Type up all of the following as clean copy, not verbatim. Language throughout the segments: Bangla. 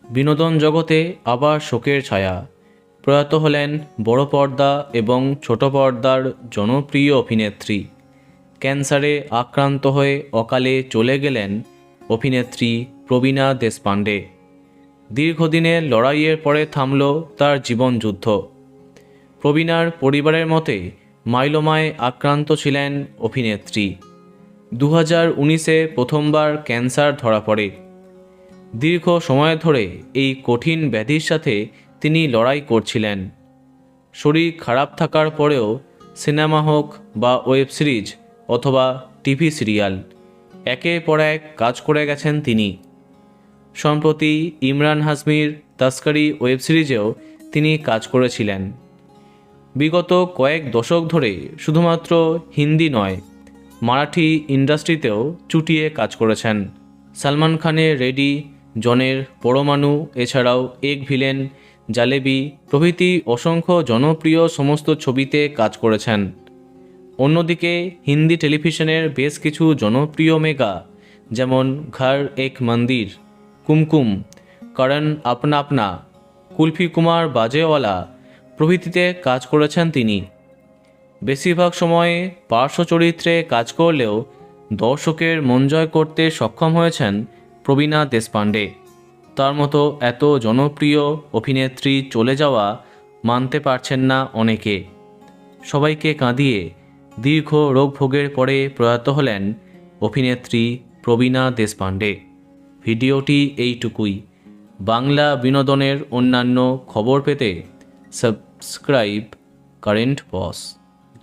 বিনোদন জগতে আবার শোকের ছায়া। প্রয়াত হলেন বড় পর্দা এবং ছোট পর্দার জনপ্রিয় অভিনেত্রী। ক্যান্সারে আক্রান্ত হয়ে অকালে চলে গেলেন অভিনেত্রী প্রবীণা দেশপাণ্ডে। দীর্ঘদিনের লড়াইয়ের পরে থামল তার জীবনযুদ্ধ। প্রবীণার পরিবারের মতে মাইলোমায় আক্রান্ত ছিলেন অভিনেত্রী। 2019-এ প্রথমবার ক্যান্সার ধরা পড়ে। দীর্ঘ সময় ধরে এই কঠিন ব্যাধির সাথে তিনি লড়াই করছিলেন। শরীর খারাপ থাকার পরেও সিনেমা হোক বা ওয়েব সিরিজ অথবা টিভি সিরিয়াল, একের পর এক কাজ করে গেছেন তিনি। সম্প্রতি ইমরান হাশমির তস্করি ওয়েব সিরিজেও তিনি কাজ করেছিলেন। বিগত কয়েক দশক ধরে শুধুমাত্র হিন্দি নয়, মারাঠি ইন্ডাস্ট্রিতেও চুটিয়ে কাজ করেছেন। সালমান খানের রেডি, জনের পরমাণু, এছাড়াও এক ভিলেন, জালেবি প্রভৃতি অসংখ্য জনপ্রিয় সমস্ত ছবিতে কাজ করেছেন। অন্যদিকে হিন্দি টেলিভিশনের বেশ কিছু জনপ্রিয় মেগা যেমন ঘর এক মন্দির, কুমকুম, করণ আপনা আপনা, কুলফি কুমার বাজেওয়ালা প্রভৃতিতে কাজ করেছেন তিনি। বেশিরভাগ সময়ে পার্শ্ব চরিত্রে কাজ করলেও দর্শকের মন জয় করতে সক্ষম হয়েছেন প্রবীণা দেশপাণ্ডে। তার মতো এত জনপ্রিয় অভিনেত্রী চলে যাওয়া মানতে পারছেন না অনেকে। সবাইকে কাঁদিয়ে দীর্ঘ রোগভোগের পরে প্রয়াত হলেন অভিনেত্রী প্রবীণা দেশপাণ্ডে। ভিডিওটি এইটুকুই। বাংলা বিনোদনের অন্যান্য খবর পেতে সাবস্ক্রাইব কারেন্ট বস।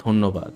ধন্যবাদ।